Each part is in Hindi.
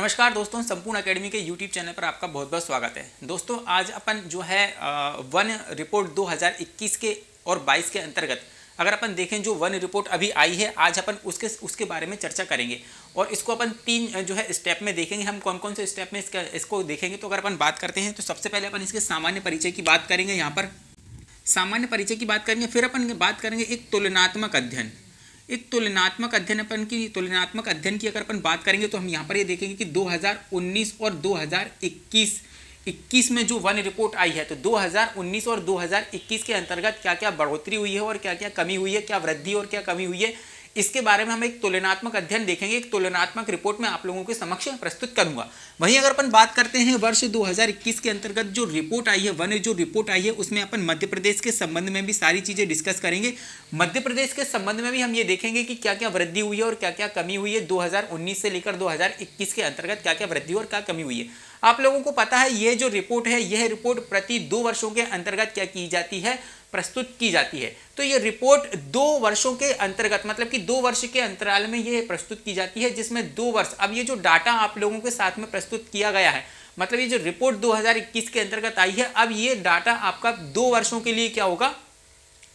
नमस्कार दोस्तों, संपूर्ण एकेडमी के यूट्यूब चैनल पर आपका बहुत बहुत स्वागत है। दोस्तों आज अपन जो है वन रिपोर्ट 2021 के और 22 के अंतर्गत अगर अपन देखें जो वन रिपोर्ट अभी आई है, आज अपन उसके बारे में चर्चा करेंगे और इसको अपन तीन जो है स्टेप में देखेंगे। हम कौन कौन से स्टेप में इसको देखेंगे। तो अगर अपन बात करते हैं तो सबसे पहले अपन इसके सामान्य परिचय की बात करेंगे। यहाँ पर सामान्य परिचय की बात करेंगे, फिर अपन बात करेंगे एक तुलनात्मक अध्ययन। एक तुलनात्मक अध्ययन तुलनात्मक अध्ययन की अगर अपन बात करेंगे तो हम यहाँ पर ये देखेंगे कि 2019 और 2021 में जो वन रिपोर्ट आई है, तो 2019 और 2021 के अंतर्गत क्या क्या बढ़ोतरी हुई है और क्या क्या कमी हुई है, क्या वृद्धि और क्या कमी हुई है, इसके बारे में हम एक तुलनात्मक अध्ययन देखेंगे। एक तुलनात्मक रिपोर्ट में आप लोगों के समक्ष प्रस्तुत करूंगा। वहीं अगर अपन बात करते हैं वर्ष 2021 के अंतर्गत जो रिपोर्ट आई है, वन जो रिपोर्ट आई है, उसमें अपन मध्य प्रदेश के संबंध में भी सारी चीजें डिस्कस करेंगे। मध्य प्रदेश के संबंध में भी हम ये देखेंगे कि क्या क्या वृद्धि हुई है और क्या क्या कमी हुई है। 2019 से लेकर 2021 के अंतर्गत क्या क्या वृद्धि और क्या कमी हुई है। आप लोगों को पता है यह जो रिपोर्ट है, यह रिपोर्ट प्रति 2 वर्षों के अंतर्गत क्या की जाती है, प्रस्तुत की जाती है। तो ये रिपोर्ट 2 वर्षों के अंतर्गत, मतलब कि 2 वर्ष के अंतराल में ये प्रस्तुत की जाती है, जिसमें 2 वर्ष। अब ये जो डाटा आप लोगों के साथ में प्रस्तुत किया गया है, मतलब ये जो रिपोर्ट 2021 के अंतर्गत आई है, अब ये डाटा आपका 2 वर्षों के लिए क्या होगा,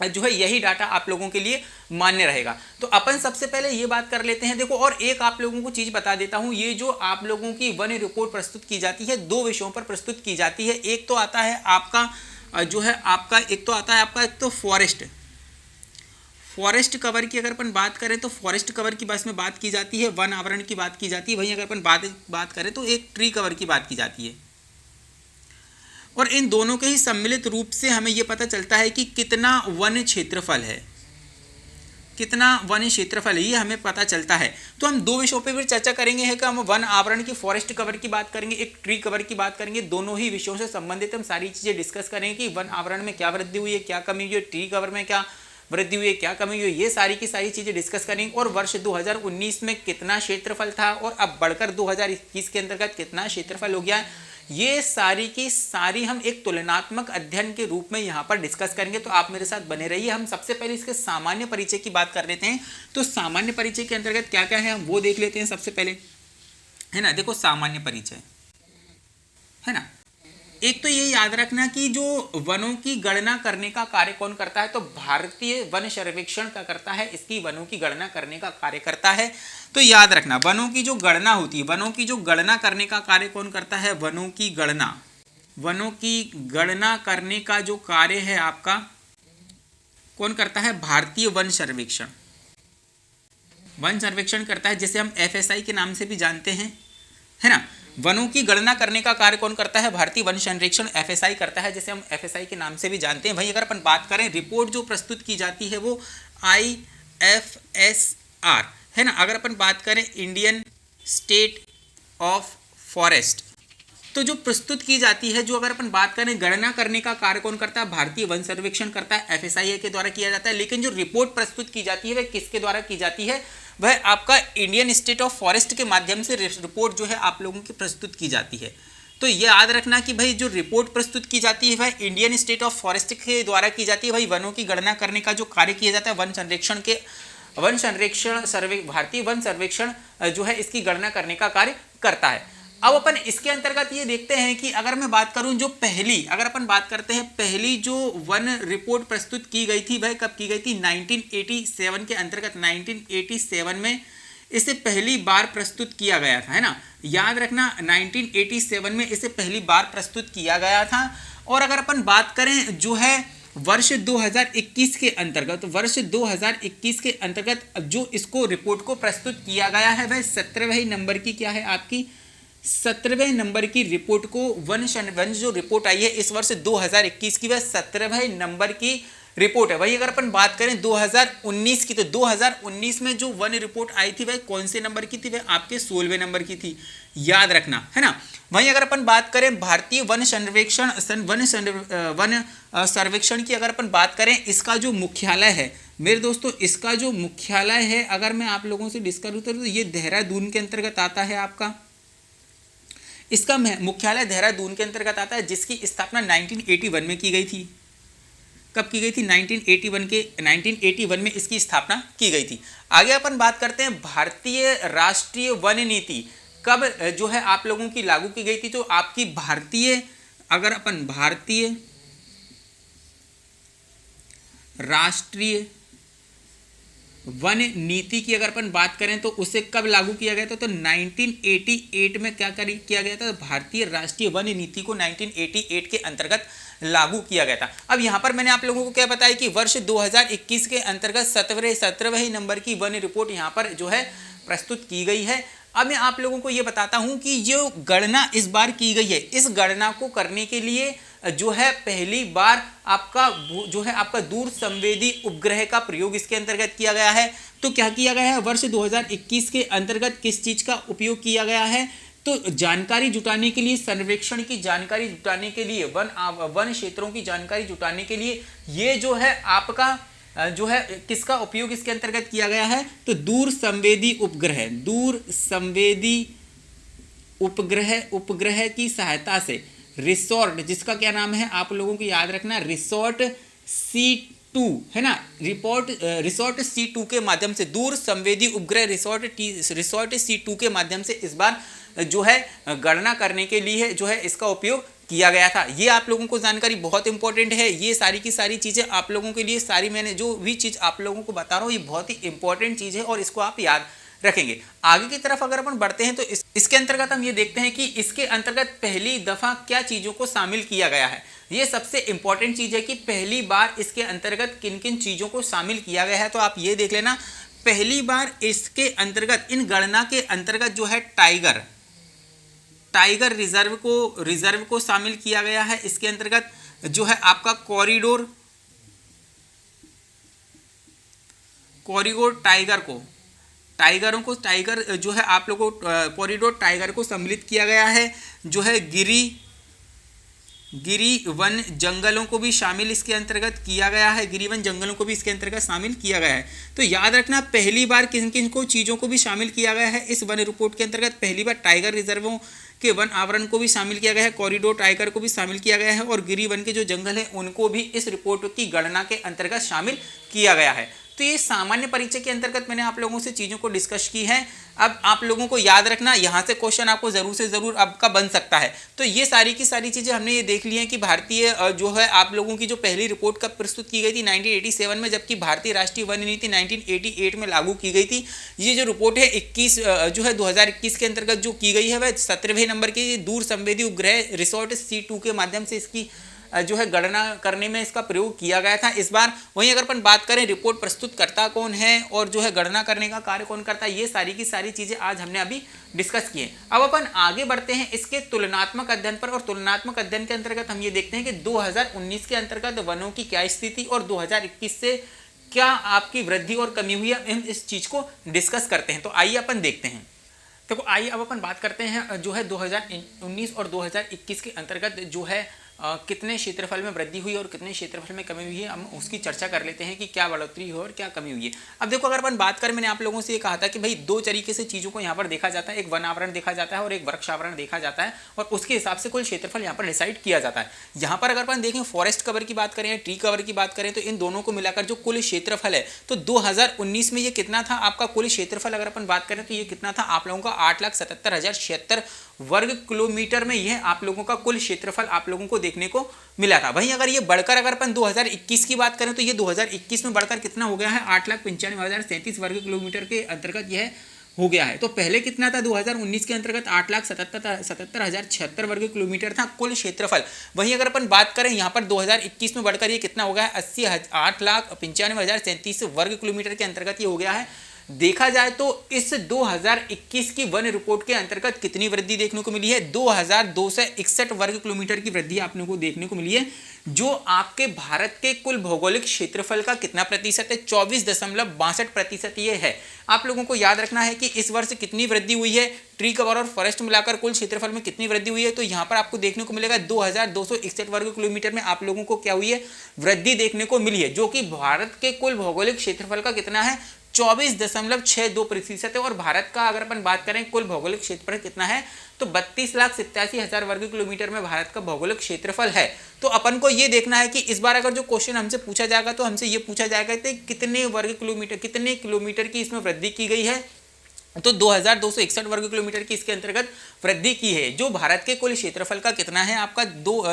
जो है यही डाटा आप लोगों के लिए मान्य रहेगा। तो अपन सबसे पहले ये बात कर लेते हैं। देखो, और एक आप लोगों को चीज बता देता हूं, ये जो आप लोगों की वन रिपोर्ट प्रस्तुत की जाती है 2 विषयों पर प्रस्तुत की जाती है। एक तो आता है आपका जो है आपका एक तो फॉरेस्ट कवर की अगर अपन बात करें तो फॉरेस्ट कवर की बस में बात की जाती है, वन आवरण की बात की जाती है। वहीं अगर अपन बात करें तो एक ट्री कवर की बात की जाती है। और इन दोनों के ही सम्मिलित रूप से हमें यह पता चलता है कि कितना वन क्षेत्रफल है, ये हमें पता चलता है। तो हम 2 विषयों पर भी चर्चा करेंगे है कि हम वन आवरण की फॉरेस्ट कवर की बात करेंगे, एक ट्री कवर की बात करेंगे। दोनों ही विषयों से संबंधित हम सारी चीजें डिस्कस करेंगे कि वन आवरण में क्या वृद्धि हुई है, क्या कमी हुई है, ट्री कवर में क्या वृद्धि हुई है, क्या कमी हुई है, ये सारी की सारी चीजें डिस्कस करेंगे। और वर्ष 2019 में कितना क्षेत्रफल था और अब बढ़कर 2021 के अंतर्गत कितना क्षेत्रफल हो गया है, ये सारी की सारी हम एक तुलनात्मक अध्ययन के रूप में यहाँ पर डिस्कस करेंगे। तो आप मेरे साथ बने रहिए। हम सबसे पहले इसके सामान्य परिचय की बात कर लेते हैं। तो सामान्य परिचय के अंतर्गत क्या क्या है हम वो देख लेते हैं सबसे पहले, है ना। देखो, सामान्य परिचय है ना, एक तो ये याद रखना कि जो वनों की गणना करने का कार्य कौन करता है, तो भारतीय वन सर्वेक्षण क्या करता है, इसकी वनों की गणना करने का कार्य करता है। तो याद रखना, वनों की जो गणना होती है, वनों की जो गणना करने का कार्य कौन करता है, वनों की गणना करने का जो कार्य है आपका कौन करता है, भारतीय वन सर्वेक्षण करता है, जिसे हम FSI के नाम से भी जानते हैं, है ना। वनों की गणना करने का कार्य कौन करता है, भारतीय वन सर्वेक्षण FSI करता है, जिसे हम FSI के नाम से भी जानते हैं। वहीं अगर अपन बात करें, रिपोर्ट जो प्रस्तुत की जाती है वो IFSR है ना। अगर अपन बात करें इंडियन स्टेट ऑफ फॉरेस्ट, तो जो प्रस्तुत की जाती है, जो अगर अपन बात करें गणना करने का कार्य कौन करता है, भारतीय वन सर्वेक्षण करता है, FSI के द्वारा किया जाता है। लेकिन जो रिपोर्ट प्रस्तुत की जाती है वह किसके द्वारा की जाती है, वह आपका इंडियन स्टेट ऑफ फॉरेस्ट के माध्यम से रिपोर्ट जो है आप लोगों की प्रस्तुत की जाती है। तो ये याद रखना कि भाई जो रिपोर्ट प्रस्तुत की जाती है वह इंडियन स्टेट ऑफ फॉरेस्ट के द्वारा की जाती है। भाई वनों की गणना करने का जो कार्य किया जाता है भारतीय वन सर्वेक्षण जो है इसकी गणना करने का कार्य करता है। अब अपन इसके अंतर्गत ये देखते हैं कि अगर मैं बात करूं जो अगर अपन बात करते हैं पहली जो वन रिपोर्ट प्रस्तुत की गई थी वह कब की गई थी, 1987 के अंतर्गत 1987 में इसे पहली बार प्रस्तुत किया गया था, है ना। याद रखना 1987 में इसे पहली बार प्रस्तुत किया गया था। और अगर अपन बात करें जो है वर्ष 2021 के अंतर्गत जो इसको रिपोर्ट को प्रस्तुत किया गया है वह 17वें नंबर की क्या है आपकी, 17वें नंबर की रिपोर्ट को वन जो रिपोर्ट आई है इस वर्ष 2021 की, वह 17वें नंबर की रिपोर्ट है। वही अगर अपन बात करें 2019 की, तो 2019 में जो वन रिपोर्ट आई थी वह कौन से नंबर की थी, वह आपके 16वें नंबर की थी, याद रखना, है ना। वहीं अगर अपन बात करें भारतीय वन सर्वेक्षण की अगर अपन बात करें, इसका जो मुख्यालय है मेरे दोस्तों, इसका जो मुख्यालय है अगर मैं आप लोगों से डिस्कस करूं तो ये देहरादून के अंतर्गत आता है आपका। इसका मुख्यालय देहरादून के अंतर्गत आता है, जिसकी स्थापना 1981 में की गई थी। कब की गई थी, 1981 में इसकी स्थापना की गई थी। आगे अपन बात करते हैं भारतीय राष्ट्रीय वन नीति कब जो है आप लोगों की लागू की गई थी? तो आपकी भारतीय, अगर अपन भारतीय राष्ट्रीय वन नीति की अगर अपन बात करें तो उसे कब लागू किया गया था? तो 1988 में क्या किया गया था? तो भारतीय राष्ट्रीय वन नीति को 1988 के अंतर्गत लागू किया गया था। अब यहाँ पर मैंने आप लोगों को क्या बताया कि वर्ष 2021 के अंतर्गत 17वें नंबर की वन रिपोर्ट यहाँ पर जो है प्रस्तुत की गई है। अब मैं आप लोगों को ये बताता हूँ कि जो गणना इस बार की गई है, इस गणना को करने के लिए जो है पहली बार आपका जो है आपका दूर संवेदी उपग्रह का प्रयोग इसके अंतर्गत किया गया है। तो क्या किया गया है? वर्ष 2021 के अंतर्गत किस चीज का उपयोग किया गया है? तो जानकारी जुटाने के लिए, सर्वेक्षण की जानकारी जुटाने के लिए, वन क्षेत्रों की जानकारी जुटाने के लिए ये जो है आपका जो है किसका उपयोग इसके अंतर्गत किया गया है? तो दूर संवेदी उपग्रह, दूर संवेदी उपग्रह की सहायता से रिसोर्ट, जिसका क्या नाम है आप लोगों को याद रखना, रिसोर्ट C2 है ना, रिसोर्ट C2 के माध्यम से, दूर संवेदी उपग्रह रिसोर्ट C2 के माध्यम से इस बार जो है गणना करने के लिए जो है इसका उपयोग किया गया था। ये आप लोगों को जानकारी बहुत इंपॉर्टेंट है। ये सारी की सारी चीजें आप लोगों के लिए, सारी मैंने जो भी चीज आप लोगों को बता रहा हूँ ये बहुत ही इंपॉर्टेंट चीज है और इसको आप याद रखेंगे। आगे की तरफ अगर अपन बढ़ते हैं तो इसके अंतर्गत हम ये देखते हैं कि इसके अंतर्गत पहली दफा क्या चीजों को शामिल किया गया है। ये सबसे इंपॉर्टेंट चीज है कि पहली बार इसके अंतर्गत किन किन चीजों को शामिल किया गया है। तो आप ये देख लेना, पहली बार इसके अंतर्गत, इन गणना के अंतर्गत जो है टाइगर रिजर्व को शामिल किया गया है। इसके अंतर्गत जो है आपका कॉरिडोर टाइगर जो है आप लोगों को कॉरिडोर टाइगर को सम्मिलित किया गया है। जो है गिरी वन जंगलों को भी शामिल इसके अंतर्गत किया गया है। गिरी वन जंगलों को भी इसके अंतर्गत शामिल किया गया है। तो याद रखना, पहली बार किन किन को चीज़ों को भी शामिल किया गया है इस वन रिपोर्ट के अंतर्गत। पहली बार टाइगर रिजर्वों के वन आवरण को भी शामिल किया गया है, कॉरिडोर टाइगर को भी शामिल किया गया है और गिरी वन के जो जंगल हैं उनको भी इस रिपोर्ट की गणना के अंतर्गत शामिल किया गया है। तो ये सामान्य परिचय के अंतर्गत मैंने आप लोगों से चीज़ों को डिस्कस की है। अब आप लोगों को याद रखना, यहाँ से क्वेश्चन आपको ज़रूर से ज़रूर आपका बन सकता है। तो ये सारी की सारी चीज़ें हमने ये देख ली हैं कि भारतीय जो है आप लोगों की जो पहली रिपोर्ट कब प्रस्तुत की गई थी 1987 में, जबकि भारतीय राष्ट्रीय वन नीति 1988 में लागू की गई थी। ये जो रिपोर्ट है 2021 के अंतर्गत जो की गई है वह 17वें नंबर की दूर संवेदी उपग्रह रिसोर्ट C2 के माध्यम से इसकी जो है गणना करने में इसका प्रयोग किया गया था इस बार। वहीं अगर अपन बात करें रिपोर्ट प्रस्तुत करता कौन है और जो है गणना करने का कार्य कौन करता है, ये सारी की सारी चीजें आज हमने अभी डिस्कस की हैं। अब अपन आगे बढ़ते हैं इसके तुलनात्मक अध्ययन पर, और तुलनात्मक अध्ययन के अंतर्गत हम ये देखते हैं कि 2019 के अंतर्गत वनों की क्या स्थिति और 2021 से क्या आपकी वृद्धि और कमी हुई है, हम इस चीज को डिस्कस करते हैं। तो आइए अपन देखते हैं। देखो आइए अब अपन बात करते हैं जो है 2019 और 2021 के अंतर्गत जो है कितने क्षेत्रफल में वृद्धि हुई और कितने क्षेत्रफल में कमी हुई है, हम उसकी चर्चा कर लेते हैं कि क्या बढ़ोतरी हुई और क्या कमी हुई है। अब देखो अगर अपन बात करें, मैंने आप लोगों से ये कहा था कि भाई दो तरीके से चीज़ों को यहाँ पर देखा जाता है, एक वन आवरण देखा जाता है और एक वृक्ष आवरण देखा जाता है, और उसके हिसाब से कुल क्षेत्रफल यहाँ पर डिसाइड किया जाता है। यहाँ पर अगर अपन देखें फॉरेस्ट कवर की बात करें या ट्री कवर की बात करें, तो इन दोनों को मिलाकर जो कुल क्षेत्रफल है, तो 2019 में ये कितना था आपका कुल क्षेत्रफल, अगर अपन बात करें तो ये कितना था आप लोगों का 8,77,076 वर्ग किलोमीटर में यह आप लोगों का कुल क्षेत्रफल आप लोगों को देखने को मिला था। वहीं अगर ये बढ़कर अगर अपन 2021 की बात करें तो ये 2021 में बढ़कर कितना हो गया है, 8,95,037 वर्ग किलोमीटर के अंतर्गत यह हो गया है। तो पहले कितना था 2019 के अंतर्गत 8,77,076 वर्ग किलोमीटर था कुल क्षेत्रफल। वहीं अगर अपन बात करें यहाँ पर 2021 में बढ़कर ये कितना हो गया है, 8,95,037 वर्ग किलोमीटर के अंतर्गत ये हो गया है। देखा जाए तो इस 2021 की वन रिपोर्ट के अंतर्गत कितनी वृद्धि देखने को मिली है, 2,261 वर्ग किलोमीटर की वृद्धि आपने को देखने को मिली है, जो आपके भारत के कुल भौगोलिक क्षेत्रफल का कितना प्रतिशत है, 24.62% ये है। आप लोगों को याद रखना है कि इस वर्ष कितनी वृद्धि हुई है, ट्री कवर और फॉरेस्ट मिलाकर कुल क्षेत्रफल में कितनी वृद्धि हुई है, तो यहाँ पर आपको देखने को मिलेगा 2,261 वर्ग किलोमीटर में आप लोगों को क्या हुई है, वृद्धि देखने को मिली है, जो कि भारत के कुल भौगोलिक क्षेत्रफल का कितना है, 24.62% है। और भारत का अगर अपन बात करें कुल भौगोलिक क्षेत्रफल कितना है, तो 32,87,000 वर्ग किलोमीटर में भारत का भौगोलिक क्षेत्रफल है। तो अपन को ये देखना है कि इस बार अगर जो क्वेश्चन हमसे पूछा जाएगा तो हमसे ये पूछा जाएगा कि कितने वर्ग किलोमीटर, कितने किलोमीटर की इसमें वृद्धि की गई है, तो 2261 वर्ग किलोमीटर की इसके अंतर्गत वृद्धि की है, जो भारत के कुल क्षेत्रफल का कितना है आपका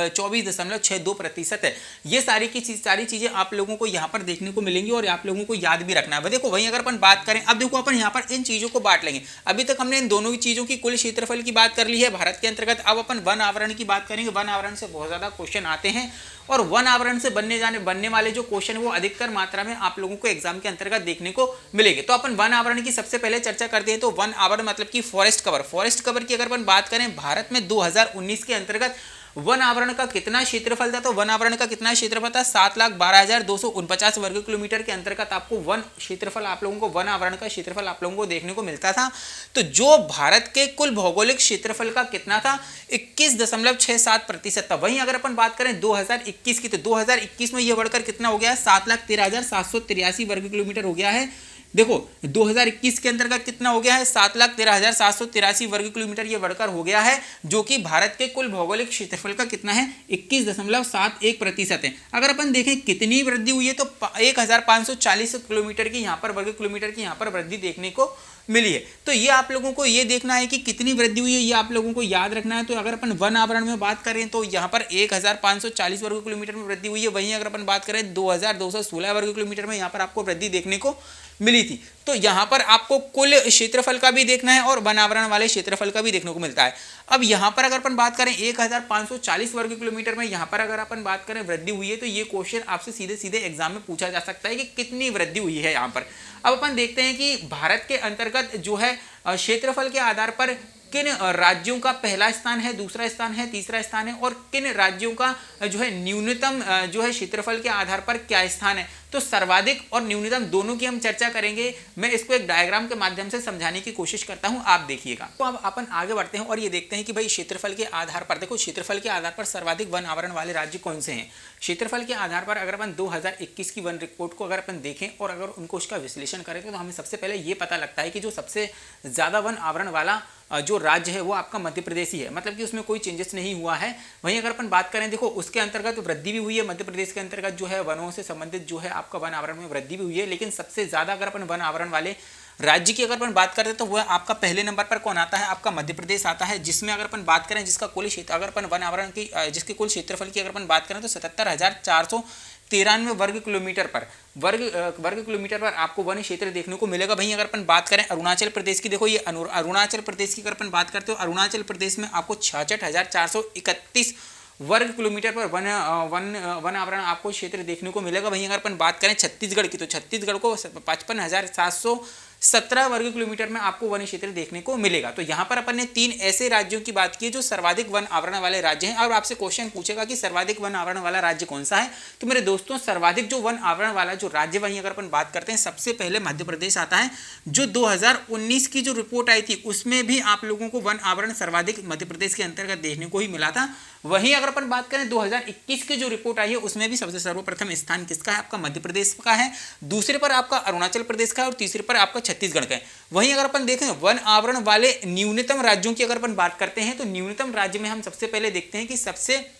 24.62% है। ये सारी चीजें आप लोगों को यहाँ पर देखने को मिलेंगी और आप लोगों को याद भी रखना है। देखो वहीं अगर अपन बात करें, अब देखो अपन यहाँ पर इन चीजों को बांट लेंगे। अभी तक हमने इन दोनों ही चीजों की कुल क्षेत्रफल की बात कर ली है भारत के अंतर्गत। अब अपन वन आवरण की बात करेंगे। वन आवरण से बहुत ज्यादा क्वेश्चन आते हैं और वन आवरण से बनने वाले जो क्वेश्चन है वो अधिकतर मात्रा में आप लोगों को एग्जाम के अंतर्गत देखने को मिलेंगे। तो अपन वन आवरण की सबसे पहले चर्चा करते हैं। तो वन आवरण मतलब कि फॉरेस्ट कवर की अगर अपन बात करें, भारत में 2019 के अंतर्गत वन आवरण का कितना क्षेत्रफल था? तो वन आवरण का कितना क्षेत्रफल था? 7,12,249 वर्ग किलोमीटर के अंतर्गत आपको वन क्षेत्रफल आप लोगों को वन आवरण का क्षेत्रफल आप लोगों को देखने को मिलता था। तो जो भारत के कुल भौगोलिक क्षेत्रफल का कितना था? 21.67% था। वहीं अगर अपन बात करें 2021 की, तो 2021 में यह बढ़कर कितना हो गया? 7,13,783 वर्ग किलोमीटर हो गया है। देखो 2021 के अंतर्गत कितना हो गया है? 7,13,783 वर्ग किलोमीटर ये बढ़कर हो गया है, जो कि भारत के कुल भौगोलिक क्षेत्रफल का कितना है? 21.71% है। अगर अपन देखें कितनी वृद्धि हुई है, तो 1,540 किलोमीटर की यहाँ पर वर्ग किलोमीटर की यहाँ पर वृद्धि देखने को मिली है। तो ये आप लोगों को ये देखना है कि कितनी वृद्धि हुई है, ये आप लोगों को याद रखना है। तो अगर अपन वन आवरण में बात करें तो यहाँ पर 1,540 वर्ग किलोमीटर में वृद्धि हुई है। वहीं अगर अपन बात करें 2,216 वर्ग किलोमीटर में यहाँ पर आपको वृद्धि देखने को मिली थी। तो यहाँ पर आपको कुल क्षेत्रफल का भी देखना है और वन आवरण वाले क्षेत्रफल का भी देखने को मिलता है। अब यहाँ पर अगर अपन बात करें 1,540 वर्ग किलोमीटर में यहाँ पर अगर अपन बात करें वृद्धि हुई है, तो ये क्वेश्चन आपसे सीधे सीधे एग्जाम में पूछा जा सकता है कि कितनी वृद्धि हुई है यहाँ पर। अब अपन देखते हैं कि भारत के अंतर्गत जो है क्षेत्रफल के आधार पर किन राज्यों का पहला स्थान है, दूसरा स्थान है, तीसरा स्थान है, और किन राज्यों का जो है न्यूनतम जो है क्षेत्रफल के आधार पर क्या स्थान है। तो सर्वाधिक और न्यूनतम दोनों की हम चर्चा करेंगे। मैं इसको एक डायग्राम के माध्यम से समझाने की कोशिश करता हूं, आप देखिएगा। तो अब अपन आगे बढ़ते हैं और ये देखते हैं कि भाई क्षेत्रफल के आधार पर, देखो क्षेत्रफल के आधार पर सर्वाधिक वन आवरण वाले राज्य कौन से हैं। क्षेत्रफल के आधार पर अगर अपन 2021 की वन रिपोर्ट को अगर अपन देखें और अगर उनको उसका विश्लेषण करें, तो हमें सबसे पहले ये पता लगता है कि जो सबसे ज्यादा वन आवरण वाला जो राज्य है वो आपका मध्य प्रदेश ही है, मतलब कि उसमें कोई चेंजेस नहीं हुआ है। वहीं अगर अपन बात करें, देखो उसके अंतर्गत वृद्धि भी हुई है, मध्य प्रदेश के अंतर्गत जो है वनों से संबंधित जो है आपका वन आवरण में वृद्धि भी हुई है। लेकिन सबसे ज्यादा अगर अपन वन आवरण वाले राज्य की अगर अपन बात करते हैं तो वह आपका पहले नंबर पर कौन आता है? आपका मध्य प्रदेश आता है, जिसमें अगर अपन बात करें जिसका कुल क्षेत्र, अगर अपन वन आवरण की जिसके कुल क्षेत्रफल की अगर अपन बात करें तो 77,493 वर्ग किलोमीटर पर वर्ग किलोमीटर पर आपको वन क्षेत्र देखने को मिलेगा। वहीं अगर अपन बात करें अरुणाचल प्रदेश की, देखो ये अरुणाचल प्रदेश की अगर अपन बात करते हो, अरुणाचल प्रदेश में आपको 66,431 वर्ग किलोमीटर पर वन आवरण आपको क्षेत्र देखने को मिलेगा। वहीं अगर अपन बात करें छत्तीसगढ़ की, तो छत्तीसगढ़ को 55,717 वर्ग किलोमीटर में आपको वन क्षेत्र देखने को मिलेगा। तो यहाँ पर अपन ने 3 ऐसे राज्यों की बात की जो सर्वाधिक वन आवरण वाले राज्य हैं। और आपसे क्वेश्चन पूछेगा कि सर्वाधिक वन आवरण वाला राज्य कौन सा है। तो मेरे दोस्तों सर्वाधिक जो वन आवरण वाला जो राज्य, वहीं अगर अपन बात करते हैं सबसे पहले मध्य प्रदेश आता है। जो 2019 की जो रिपोर्ट आई थी उसमें भी आप लोगों को वन आवरण सर्वाधिक मध्य प्रदेश के अंतर्गत देखने को ही मिला था। वहीं अगर अपन बात करें 2021 की जो रिपोर्ट आई है उसमें भी सबसे सर्वप्रथम स्थान किसका है? आपका मध्य प्रदेश का है, दूसरे पर आपका अरुणाचल प्रदेश का है और तीसरे पर आपका छत्तीसगढ़ का है। वहीं अगर अपन देखें वन आवरण वाले न्यूनतम राज्यों की अगर अपन बात करते हैं तो न्यूनतम राज्य में हम सबसे पहले देखते हैं कि सबसे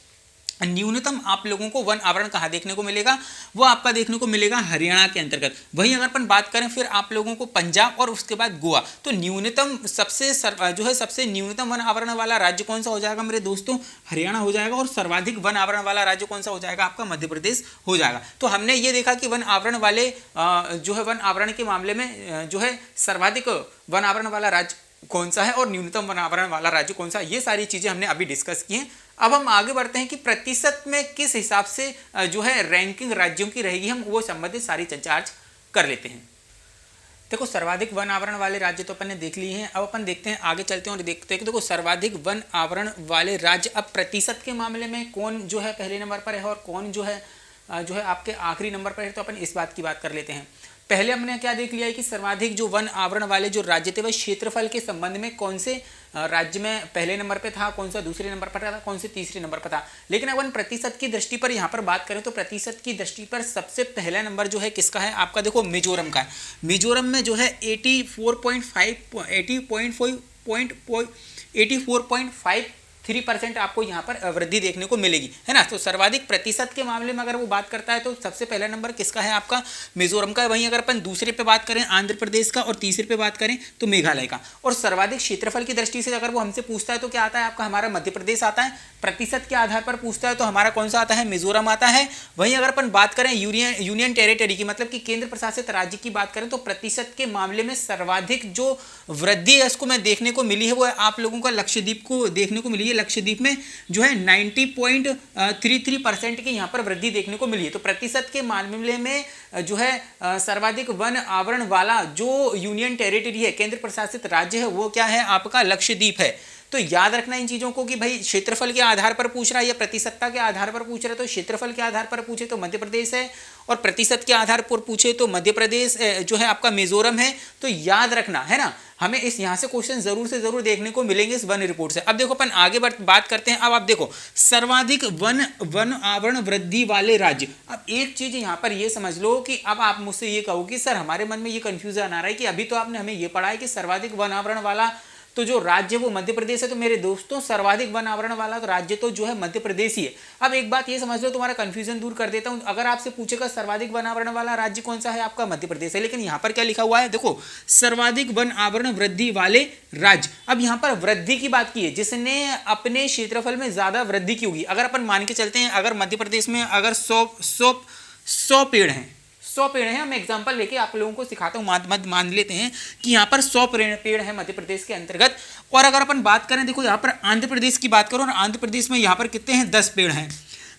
न्यूनतम आप लोगों को वन आवरण कहाँ देखने को मिलेगा? वो आपका देखने को मिलेगा हरियाणा के अंतर्गत। वहीं अगर अपन बात करें फिर आप लोगों को पंजाब और उसके बाद गोवा। तो न्यूनतम सबसे न्यूनतम वन आवरण वाला राज्य कौन सा हो जाएगा मेरे दोस्तों? हरियाणा हो जाएगा। और सर्वाधिक वन आवरण वाला राज्य कौन सा हो जाएगा? आपका मध्य प्रदेश हो जाएगा। तो हमने ये देखा कि वन आवरण वाले जो है वन आवरण के मामले में जो है सर्वाधिक वन आवरण वाला राज्य कौन सा है और न्यूनतम वन आवरण वाला राज्य कौन सा है। ये सारी चीजें हमने अभी डिस्कस की हैं। अब हम आगे बढ़ते हैं कि प्रतिशत में किस हिसाब से जो है रैंकिंग राज्यों की रहेगी, हम वो संबंधित सारी चर्चा आज कर लेते हैं। देखो सर्वाधिक वन आवरण वाले राज्य तो अपन ने देख लिए हैं। अब अपन देखते हैं, आगे चलते हैं और देखते हैं कि देखो सर्वाधिक वन आवरण वाले राज्य अब प्रतिशत के मामले में कौन जो है पहले नंबर पर है और कौन जो है आपके आखिरी नंबर पर है। तो अपन इस बात की बात कर लेते हैं। पहले हमने क्या देख लिया है कि सर्वाधिक जो वन आवरण वाले जो राज्य थे वह क्षेत्रफल के संबंध में कौन से राज्य में पहले नंबर पे था, कौन सा दूसरे नंबर पर था, कौन से तीसरे नंबर पर था। लेकिन अपन प्रतिशत की दृष्टि पर यहाँ पर बात करें तो प्रतिशत की दृष्टि पर सबसे पहला नंबर जो है किसका है? आपका देखो मिजोरम का है। मिजोरम में जो है 84.53 3% आपको यहाँ पर वृद्धि देखने को मिलेगी, है ना। तो सर्वाधिक प्रतिशत के मामले में अगर वो बात करता है तो सबसे पहला नंबर किसका है, आपका मिजोरम का है। वहीं अगर अपन दूसरे पे बात करें आंध्र प्रदेश का, और तीसरे पे बात करें तो मेघालय का। और सर्वाधिक क्षेत्रफल की दृष्टि से अगर वो हमसे पूछता है तो क्या आता है आपका, हमारा मध्य प्रदेश आता है। प्रतिशत के आधार पर पूछता है तो हमारा कौन सा आता है, मिजोरम आता है। वहीं अगर अपन बात करें यूनियन टेरिटरी की, मतलब कि केंद्र प्रशासित राज्य की बात करें, तो प्रतिशत के मामले में सर्वाधिक जो वृद्धि है इसको मैं देखने को मिली है वो आप लोगों का लक्षद्वीप को देखने को मिली है। लक्षद्वीप में जो है 90.33% की यहाँ पर वृद्धि देखने को मिली है। तो प्रतिशत के मामले में जो है सर्वाधिक वन आवरण वाला जो यूनियन टेरिटरी है, केंद्र प्रशासित राज्य है, वो क्या है आपका लक्षद्वीप है। तो याद रखना इन चीजों को कि भाई क्षेत्रफल के आधार पर पूछ रहा है या प्रतिशतता के आधार पर पूछ रहा है। तो क्षेत्रफल के आधार पर पूछे तो मध्य प्रदेश है, और प्रतिशत के आधार पर पूछे तो मध्य प्रदेश जो है आपका मिजोरम है। तो याद रखना, है ना, हमें इस यहाँ से क्वेश्चन जरूर से जरूर देखने को मिलेंगे इस वन रिपोर्ट से। अब देखो अपन आगे बात करते हैं। अब आप देखो सर्वाधिक वन आवरण वृद्धि वाले राज्य। अब एक चीज यहाँ पर ये समझ लो कि अब आप मुझसे ये कहो कि सर हमारे मन में ये कंफ्यूजन आ रहा है कि अभी तो आपने हमें ये पढ़ा है कि सर्वाधिक वन आवरण वाला तो जो राज्य वो मध्य प्रदेश है। तो मेरे दोस्तों सर्वाधिक वन आवरण वाला तो राज्य तो जो है मध्य प्रदेश ही है। अब एक बात ये समझ लो, तुम्हारा कंफ्यूजन दूर कर देता हूं। अगर आपसे पूछेगा सर्वाधिक वन आवरण वाला राज्य कौन सा है, आपका मध्य प्रदेश है। लेकिन यहां पर क्या लिखा हुआ है, देखो सर्वाधिक वन आवरण वृद्धि वाले राज्य। अब यहां पर वृद्धि की बात की है, जिसने अपने क्षेत्रफल में ज्यादा वृद्धि की होगी। अगर अपन मान के चलते हैं, अगर मध्य प्रदेश में अगर 100 पेड़ हैं, 100 पेड़ हैं, हम एग्जांपल लेके आप लोगों को सिखाता हूं, मान लेते हैं कि यहाँ पर 100 पेड़ है मध्य प्रदेश के अंतर्गत। और अगर अपन बात करें, देखो यहाँ पर आंध्र प्रदेश की बात करो, और आंध्र प्रदेश में यहाँ पर कितने हैं, 10 पेड़ हैं।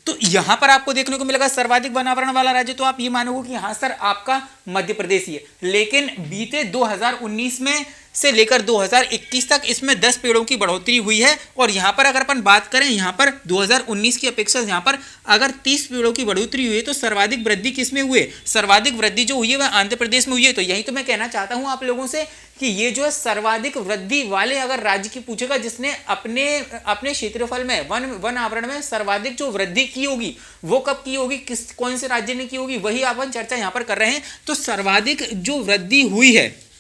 तो यहाँ पर आपको देखने को मिलेगा सर्वाधिक वन आवरण वाला राज्य। तो आप ये मानोगे कि हाँ सर आपका मध्य प्रदेश ही है। लेकिन बीते 2019 में से लेकर 2021 तक इसमें 10 पेड़ों की बढ़ोतरी हुई है। और यहाँ पर अगर अपन बात करें, यहाँ पर 2019 की अपेक्षा यहाँ पर अगर 30 पेड़ों की बढ़ोतरी हुई है। तो सर्वाधिक वृद्धि किसमें हुई है, सर्वाधिक वृद्धि जो हुई है वह आंध्र प्रदेश में हुई है। तो यही तो मैं कहना चाहता हूँ आप लोगों से कि ये जो है सर्वाधिक वृद्धि वाले अगर राज्य की पूछेगा, जिसने अपने क्षेत्रफल में वन आवरण में सर्वाधिक जो वृद्धि की होगी वो कब की होगी, कौन से राज्य ने की होगी, वही अपन चर्चा यहाँ पर कर रहे हैं। तो सर्वाधिक जो वृद्धि हुई है,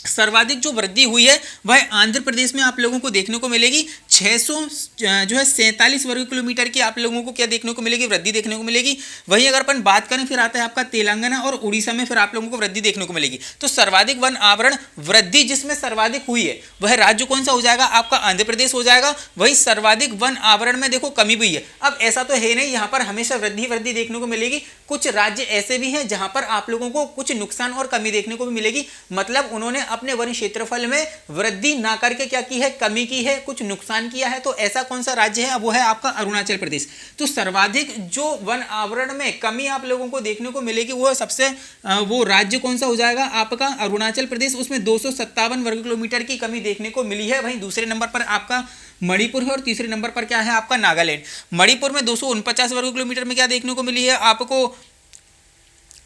सर्वाधिक जो वृद्धि हुई है वह आंध्र प्रदेश में आप लोगों को देखने को मिलेगी। 647 वर्ग किलोमीटर की आप लोगों को क्या देखने को मिलेगी, वृद्धि देखने को मिलेगी। वहीं अगर अपन बात करें, फिर आता है आपका तेलंगाना और उड़ीसा में फिर आप लोगों को वृद्धि देखने को मिलेगी। तो सर्वाधिक वन आवरण वृद्धि जिसमें सर्वाधिक हुई है वह राज्य कौन सा हो जाएगा, आपका आंध्र प्रदेश हो जाएगा। वही सर्वाधिक वन आवरण में देखो कमी भी है। अब ऐसा तो है नहीं, यहाँ पर हमेशा वृद्धि देखने को मिलेगी। कुछ राज्य ऐसे भी हैं जहां पर आप लोगों को कुछ नुकसान और कमी देखने को भी मिलेगी। मतलब उन्होंने अपने वन क्षेत्रफल में वृद्धि ना करके क्या की है, कमी की है, कुछ नुकसान किया है। तो ऐसा कौन सा राज्य है, वो है आपका अरुणाचल प्रदेश। तो सर्वाधिक जो वन आवरण में कमी आप लोगों को देखने को मिलेगी वो सबसे वो राज्य कौन सा हो जाएगा, आपका अरुणाचल प्रदेश। उसमें 257 वर्ग किलोमीटर की कमी देखने को मिली है। वहीं दूसरे नंबर पर आपका मणिपुर है और तीसरे नंबर पर क्या है आपका नागालैंड। मणिपुर में 249 वर्ग किलोमीटर में क्या देखने को मिली है, आपको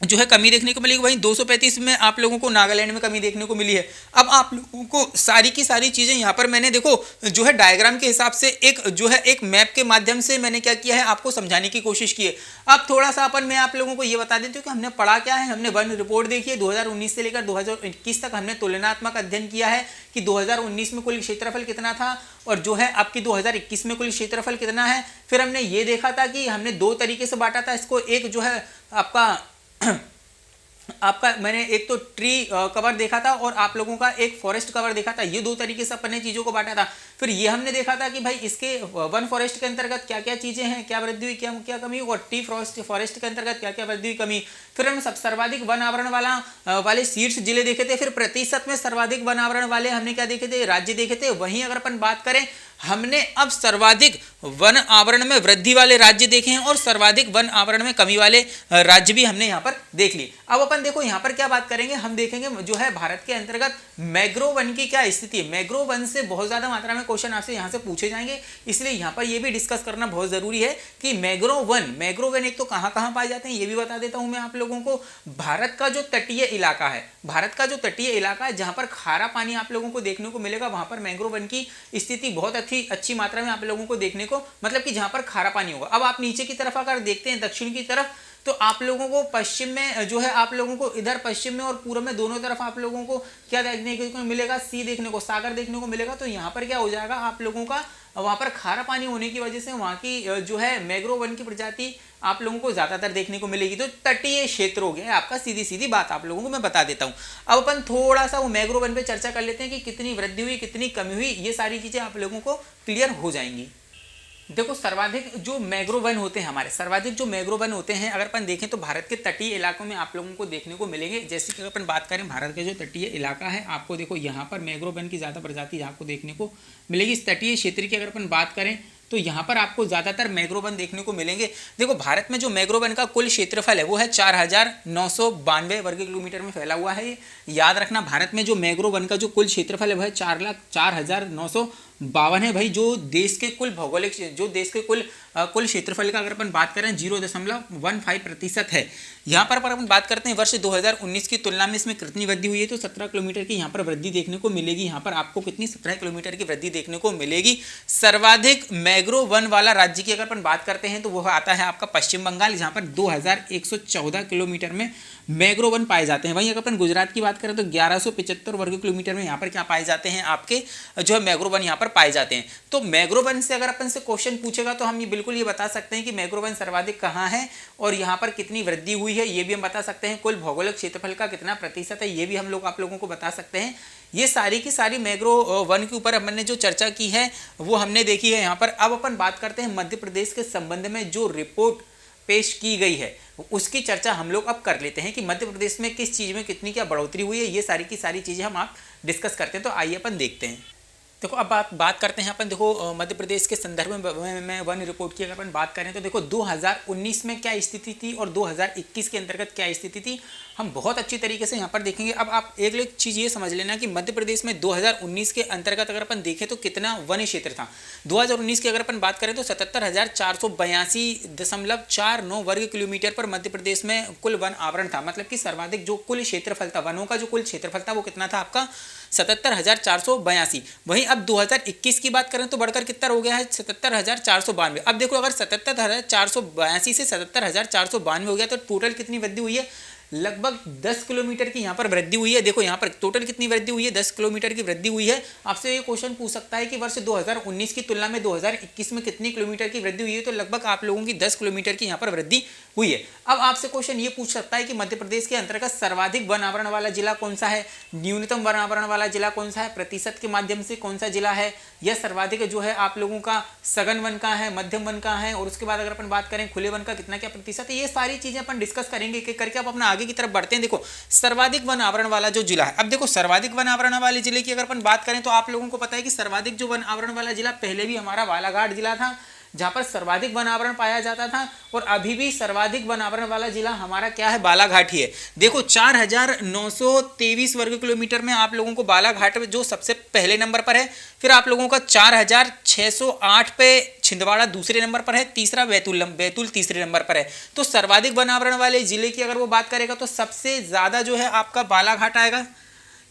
जो है कमी देखने को मिलेगी। वहीं 235 में आप लोगों को नागालैंड में कमी देखने को मिली है। अब आप लोगों को सारी की सारी चीजें यहाँ पर मैंने देखो जो है डायग्राम के हिसाब से एक मैप के माध्यम से मैंने क्या किया है, आपको समझाने की कोशिश की है। अब थोड़ा सा मैं आप लोगों को ये बता देती हूँ कि हमने पढ़ा क्या है। हमने वन रिपोर्ट देखी है 2019 से लेकर 2021 तक। हमने तुलनात्मक अध्ययन किया है कि 2019 में कुल क्षेत्रफल कितना था और जो है आपकी 2021 में कुल क्षेत्रफल कितना है। फिर हमने ये देखा था कि हमने 2 तरीके से बांटा था इसको। एक जो है आपका मैंने एक तो ट्री कवर देखा था और आप लोगों का एक फॉरेस्ट कवर देखा था। ये 2 तरीके से अपन ने चीजों को बांटा था। फिर ये हमने देखा था कि भाई इसके वन फॉरेस्ट के अंतर्गत क्या क्या चीजें हैं, क्या वृद्धि हुई, क्या कमी हुई, और टी फॉरेस्ट के अंतर्गत क्या क्या वृद्धि हुई, कमी। फिर हमने सर्वाधिक वन आवरण वाले शीर्ष जिले देखे थे। फिर प्रतिशत में सर्वाधिक वन आवरण वाले हमने क्या देखे थे, राज्य देखे थे। वहीं अगर अपन बात करें, हमने अब सर्वाधिक वन आवरण में वृद्धि वाले राज्य देखे हैं और सर्वाधिक वन आवरण में कमी वाले राज्य भी हमने यहाँ पर देख लिए। अब अपन देखो यहाँ पर क्या बात करेंगे, हम देखेंगे जो है भारत के अंतर्गत मैंग्रोव वन की क्या स्थिति है। मैंग्रोव वन से बहुत ज्यादा मात्रा में क्वेश्चन आपसे यहाँ से पूछे जाएंगे, इसलिए यहाँ पर ये भी डिस्कस करना बहुत जरूरी है कि मैंग्रोव वन एक तो कहाँ कहाँ पाए जाते हैं ये भी बता देता हूँ मैं आप लोगों को। भारत का जो तटीय इलाका है, जहाँ पर खारा पानी आप लोगों को देखने को मिलेगा, वहां पर मैंग्रोव वन की स्थिति बहुत अच्छी मात्रा में आप लोगों को देखने को, मतलब कि जहां पर खारा पानी होगा। अब आप नीचे की तरफ अगर देखते हैं, दक्षिण की तरफ, तो आप लोगों को पश्चिम में जो है आप लोगों को इधर पश्चिम में और पूर्व में दोनों तरफ आप लोगों को क्या देखने को मिलेगा, सी देखने को, सागर देखने को मिलेगा। तो यहाँ पर क्या हो जाएगा आप लोगों का, वहां पर खारा पानी होने की वजह से वहां की जो है मैंग्रोव वन की प्रजाति आप लोगों को ज्यादातर देखने को मिलेगी। तो तटीय क्षेत्र हो गया आपका, सीधी सीधी बात आप लोगों को मैं बता देता हूं। अब अपन थोड़ा सा वो मैंग्रोव वन पे चर्चा कर लेते हैं कि कितनी वृद्धि हुई, कितनी कमी हुई, ये सारी चीजें आप लोगों को क्लियर हो जाएंगी। देखो सर्वाधिक जो मैंग्रोव वन होते हैं हमारे, सर्वाधिक जो मैंग्रोव वन होते हैं अगर अपन देखें तो भारत के तटीय इलाकों में आप लोगों को देखने को मिलेंगे। जैसे कि अगर अपन बात करें भारत के जो तटीय इलाका है, आपको देखो यहाँ पर मैंग्रोव वन की ज़्यादा प्रजाति आपको देखने को मिलेगी। इस तटीय क्षेत्र की अगर अपन बात करें तो यहाँ पर आपको ज़्यादातर मैंग्रोव वन देखने को मिलेंगे। देखो भारत में जो मैंग्रोव वन का कुल क्षेत्रफल है वो है 4,992 वर्ग किलोमीटर में फैला हुआ है। याद रखना, भारत में जो मैंग्रोव वन का जो कुल क्षेत्रफल है वह 4,04,952 है भाई। जो देश के कुल भौगोलिक, जो देश के कुल क्षेत्रफल का अगर अपन बात करें 0.15% है। यहाँ पर अपन बात करते हैं वर्ष 2019 की तुलना में इसमें कितनी वृद्धि हुई है, तो 17 किलोमीटर की यहाँ पर वृद्धि देखने को मिलेगी। यहाँ पर आपको कितनी 17 किलोमीटर की वृद्धि देखने को मिलेगी। सर्वाधिक मैंग्रोव वन वाला राज्य की अगर अपन बात करते हैं तो वह आता है आपका पश्चिम बंगाल, जहाँ पर 2114 किलोमीटर में मैंग्रोव वन पाए जाते हैं। वहीं अगर अपन गुजरात की बात करें तो 1175 वर्ग किलोमीटर में यहाँ पर क्या पाए जाते हैं, आपके जो है मैंग्रोव वन यहाँ पर पाए जाते हैं। तो मैंग्रोव वन से अगर अपन से क्वेश्चन पूछेगा तो हम ये बिल्कुल ये बता सकते हैं कि मैंग्रोव वन सर्वाधिक कहाँ है और यहाँ पर कितनी वृद्धि हुई है, ये भी हम बता सकते हैं। कुल भौगोलिक क्षेत्रफल का कितना प्रतिशत है, ये भी हम लोग आप लोगों को बता सकते हैं। ये सारी की सारी मैंग्रोव वन के ऊपर हमने जो चर्चा की है वो हमने देखी है यहाँ पर। अब अपन बात करते हैं मध्य प्रदेश के संबंध में जो रिपोर्ट पेश की गई है उसकी चर्चा हम लोग अब कर लेते हैं कि मध्य प्रदेश में किस चीज़ में कितनी क्या बढ़ोतरी हुई है। ये सारी की सारी चीज़ें हम आप डिस्कस करते हैं। तो आइए अपन देखते हैं। देखो अब बात करते हैं अपन, देखो मध्य प्रदेश के संदर्भ में वन रिपोर्ट की अगर अपन बात करें तो देखो 2019 में क्या स्थिति थी और 2021 के अंतर्गत क्या स्थिति थी, हम बहुत अच्छी तरीके से यहाँ पर देखेंगे। अब आप एक चीज़ ये समझ लेना कि मध्य प्रदेश में 2019 के अंतर्गत अगर अपन देखें तो कितना वन क्षेत्र था। 2019 की अगर अपन बात करें तो 77,482.49 वर्ग किलोमीटर पर मध्य प्रदेश में कुल वन आवरण था। मतलब कि सर्वाधिक जो कुल क्षेत्रफल था, वनों का जो कुल क्षेत्रफल था वो कितना था आपका 77,482। वहीं अब 2021 की बात करें तो बढ़कर कितना हो गया है 77,492। अब देखो अगर 77,482 से 77,492 हो गया तो टोटल कितनी वृद्धि हुई है, लगभग 10 किलोमीटर की यहाँ पर वृद्धि हुई है। देखो यहाँ पर टोटल कितनी वृद्धि हुई है, 10 किलोमीटर की वृद्धि हुई है। आपसे ये क्वेश्चन पूछ सकता है कि वर्ष 2019 की तुलना में 2021 में कितनी किलोमीटर की वृद्धि हुई है, तो लगभग आप लोगों की 10 किलोमीटर की यहाँ पर वृद्धि हुई है। अब आपसे क्वेश्चन ये पूछ सकता है कि मध्य प्रदेश के अंतर्गत सर्वाधिक वन आवरण वाला जिला कौन सा है, न्यूनतम वन आवरण वाला जिला कौन सा है, प्रतिशत के माध्यम से कौन सा जिला है, या सर्वाधिक जो है आप लोगों का सघन वन का है, मध्यम वन का है, और उसके बाद अगर अपन बात करें खुले वन का कितना क्या प्रतिशत है। ये सारी चीजें अपन डिस्कस करेंगे एक एक करके। आप अपना आगे की तरफ बढ़ते हैं। देखो सर्वाधिक वन आवरण वाला जो जिला है, अब देखो सर्वाधिक वन आवरण वाले जिले की अगर अपन बात करें तो आप लोगों को पता है कि सर्वाधिक जो वन आवरण वाला जिला पहले भी हमारा बालाघाट जिला था, जहां पर सर्वाधिक वन आवरण पाया जाता था, और अभी भी सर्वाधिक वन आवरण वाला जिला हमारा क्या है, बालाघाट ही है। देखो 4,923 वर्ग किलोमीटर में आप लोगों को बालाघाट जो सबसे पहले नंबर पर है, फिर आप लोगों का 4,608 पे छिंदवाड़ा दूसरे नंबर पर है, तीसरा बैतूल तीसरे नंबर पर है। तो सर्वाधिक वन आवरण वाले जिले की अगर वो बात करेगा तो सबसे ज्यादा जो है आपका बालाघाट आएगा।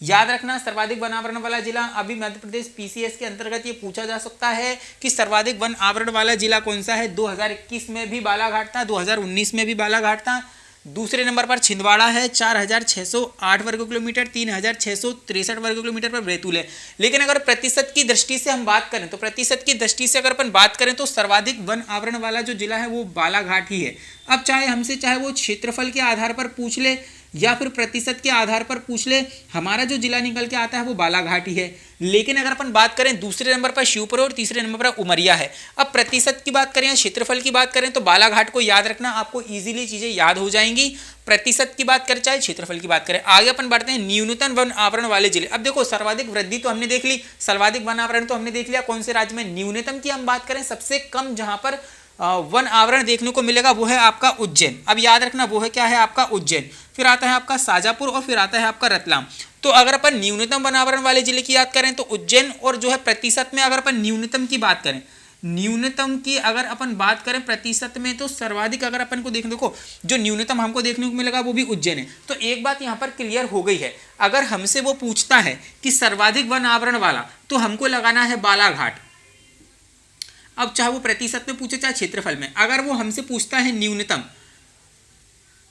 याद रखना सर्वाधिक वन आवरण वाला जिला, अभी मध्य प्रदेश पीसीएस के अंतर्गत ये पूछा जा सकता है कि सर्वाधिक वन आवरण वाला जिला कौन सा है। 2021 में भी बालाघाट था, 2019 में भी बालाघाट था। दूसरे नंबर पर छिंदवाड़ा है 4,608 वर्ग किलोमीटर, 3,663 वर्ग किलोमीटर पर बैतूल है। लेकिन अगर प्रतिशत की दृष्टि से हम बात करें तो प्रतिशत की दृष्टि से अगर अपन बात करें तो सर्वाधिक वन आवरण वाला जो जिला है वो बालाघाट ही है। अब चाहे वो क्षेत्रफल के आधार पर पूछ ले या फिर प्रतिशत के आधार पर पूछ ले, हमारा जो जिला निकल के आता है वो बालाघाट ही है। लेकिन अगर अपन बात करें दूसरे नंबर पर शिवपुरी और तीसरे नंबर पर उमरिया है। अब प्रतिशत की बात करें या क्षेत्रफल की बात करें तो बालाघाट को याद रखना, आपको इजीली चीजें याद हो जाएंगी। प्रतिशत की बात करें चाहे क्षेत्रफल की बात करें। आगे अपन बढ़ते हैं न्यूनतम वन आवरण वाले जिले। अब देखो सर्वाधिक वृद्धि तो हमने देख ली, सर्वाधिक वन आवरण तो हमने देख लिया कौन से राज्य में। न्यूनतम की हम बात करें, सबसे कम जहां पर वन आवरण देखने को मिलेगा वो है आपका उज्जैन। अब याद रखना वो है क्या है आपका उज्जैन, फिर आता है आपका शाजापुर और फिर आता है आपका रतलाम। तो अगर अपन न्यूनतम वन आवरण वाले जिले की याद करें तो उज्जैन, और जो है प्रतिशत में अगर अपन न्यूनतम की बात करें, न्यूनतम की अगर अपन बात करें प्रतिशत में तो सर्वाधिक अगर अपन को देखो जो न्यूनतम हमको देखने को मिलेगा वो भी उज्जैन है। तो एक बात यहाँ पर क्लियर हो गई है, अगर हमसे वो पूछता है कि सर्वाधिक वन आवरण वाला तो हमको लगाना है बालाघाट। अब चाहे वो प्रतिशत में पूछे चाहे क्षेत्रफल में, अगर वो हमसे पूछता है न्यूनतम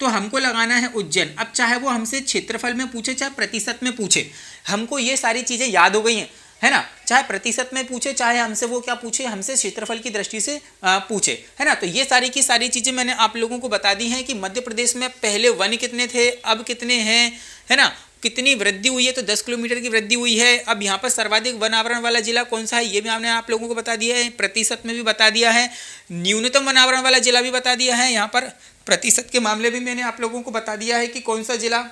तो हमको लगाना है उज्जैन। अब चाहे वो हमसे क्षेत्रफल में पूछे चाहे प्रतिशत में पूछे, हमको ये सारी चीज़ें याद हो गई हैं, है ना। चाहे प्रतिशत में पूछे चाहे हमसे वो क्या पूछे, हमसे क्षेत्रफल की दृष्टि से पूछे, है ना। तो ये सारी की सारी चीज़ें मैंने आप लोगों को बता दी हैं कि मध्य प्रदेश में पहले वन कितने थे, अब कितने हैं, है ना। कितनी वृद्धि हुई है, तो 10 किलोमीटर की वृद्धि हुई है। अब यहाँ पर सर्वाधिक वन आवरण वाला जिला कौन सा है, ये भी हमने आप लोगों को बता दिया है, प्रतिशत में भी बता दिया है। न्यूनतम वन आवरण वाला जिला भी बता दिया है, यहाँ पर प्रतिशत के मामले भी मैंने आप लोगों को बता दिया है कि कौन सा जिला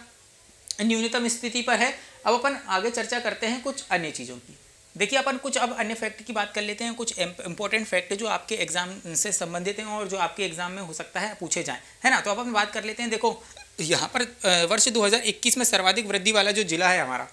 न्यूनतम स्थिति पर है। अब अपन आगे चर्चा करते हैं कुछ अन्य चीज़ों की। देखिए अपन कुछ अब अन्य फैक्ट की बात कर लेते हैं, कुछ इंपॉर्टेंट फैक्ट जो आपके एग्जाम से संबंधित हैं और जो आपके एग्जाम में हो सकता है पूछे जाएं, है ना। तो अब अपन बात कर लेते हैं। देखो यहाँ पर वर्ष 2021 में सर्वाधिक वृद्धि वाला जो जिला है हमारा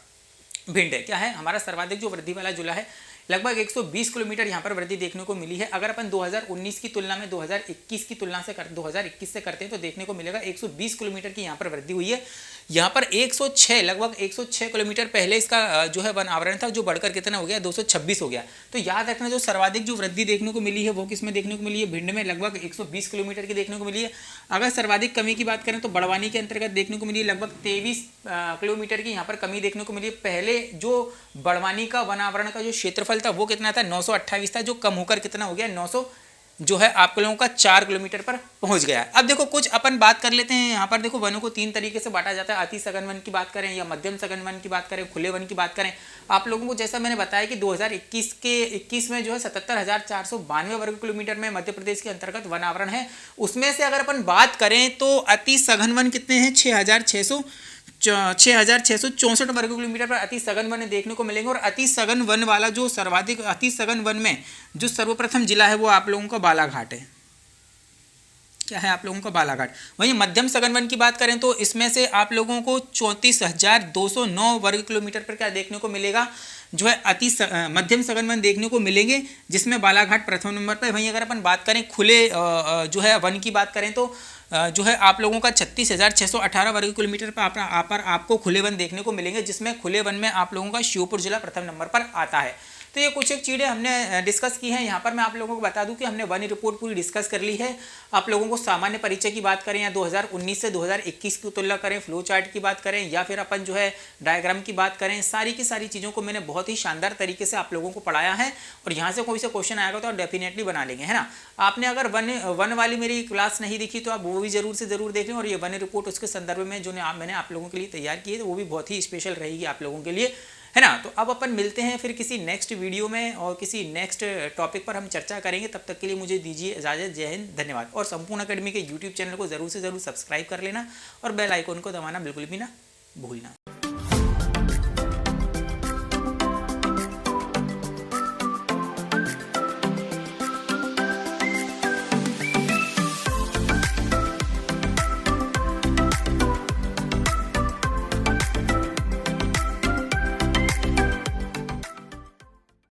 भिंड है। क्या है हमारा सर्वाधिक जो वृद्धि वाला जिला है, लगभग 120 किलोमीटर यहाँ पर वृद्धि देखने को मिली है। अगर अपन 2019 की तुलना में 2021 की तुलना से 2021 से करते हैं तो देखने को मिलेगा 120 किलोमीटर की यहाँ पर वृद्धि हुई है। यहाँ पर 106 लगभग 106 किलोमीटर पहले इसका जो है वन आवरण था, जो बढ़कर कितना हो गया 226 हो गया। तो याद रखना जो सर्वाधिक जो वृद्धि देखने को मिली है वो किस में देखने को मिली है, भिंड में लगभग 120 किलोमीटर की देखने को मिली है। अगर सर्वाधिक कमी की बात करें तो बड़वानी के अंतर्गत देखने को मिली है, लगभग 23 किलोमीटर की यहाँ पर कमी देखने को मिली है। पहले जो बड़वानी का वन आवरण का जो क्षेत्रफल था वो कितना था 928 था, जो कम होकर कितना हो गया 900 जो है आप लोगों का 4 किलोमीटर पर पहुंच गया है। अब देखो कुछ अपन बात कर लेते हैं। यहाँ पर देखो वनों को 3 तरीके से बांटा जाता है, अति सघन वन की बात करें या मध्यम सघन वन की बात करें, खुले वन की बात करें। आप लोगों को जैसा मैंने बताया कि 2021 में जो है 77,492 वर्ग किलोमीटर में मध्य प्रदेश के अंतर्गत वन आवरण है। उसमें से अगर अपन बात करें तो अति सघन वन कितने हैं 6,664 वर्ग किलोमीटर पर अति सघन वन देखने को मिलेंगे। और अति सघन वन वाला जो सर्वाधिक अति सघन वन में जो सर्वप्रथम जिला है वो आप लोगों का बालाघाट है। क्या है आप लोगों का बालाघाट। वहीं मध्यम सघन वन की बात करें तो इसमें से आप लोगों को 34,209 वर्ग किलोमीटर पर क्या देखने को मिलेगा, जो है मध्यम सघन वन देखने को मिलेंगे, जिसमें बालाघाट प्रथम नंबर पर। वहीं अगर अपन बात करें खुले जो है वन की बात करें तो जो है आप लोगों का 36,618 वर्ग किलोमीटर पर आपको खुले वन देखने को मिलेंगे, जिसमें खुले वन में आप लोगों का श्योपुर जिला प्रथम नंबर पर आता है। तो ये कुछ एक चीज़ें हमने डिस्कस की हैं। यहाँ पर मैं आप लोगों को बता दूं कि हमने वन रिपोर्ट पूरी डिस्कस कर ली है। आप लोगों को सामान्य परिचय की बात करें या 2019 से 2021 की तुलना करें, फ्लो चार्ट की बात करें या फिर अपन जो है डायग्राम की बात करें, सारी की सारी चीज़ों को मैंने बहुत ही शानदार तरीके से आप लोगों को पढ़ाया है। और यहाँ से कोई सा क्वेश्चन आएगा तो आप डेफिनेटली बना लेंगे, है ना। आपने अगर वन वाली मेरी क्लास नहीं दिखी तो आप वो भी जरूर से ज़रूर देख लें। और ये वन रिपोर्ट उसके संदर्भ में जो मैंने आप लोगों के लिए तैयार की है वो भी बहुत ही स्पेशल रहेगी आप लोगों के लिए, है ना। तो अब अपन मिलते हैं फिर किसी नेक्स्ट वीडियो में और किसी नेक्स्ट टॉपिक पर हम चर्चा करेंगे। तब तक के लिए मुझे दीजिए इजाज़त। जय हिंद, धन्यवाद। और संपूर्ण अकेडमी के यूट्यूब चैनल को ज़रूर से ज़रूर सब्सक्राइब कर लेना और बेल आइकन को दबाना बिल्कुल भी ना भूलना।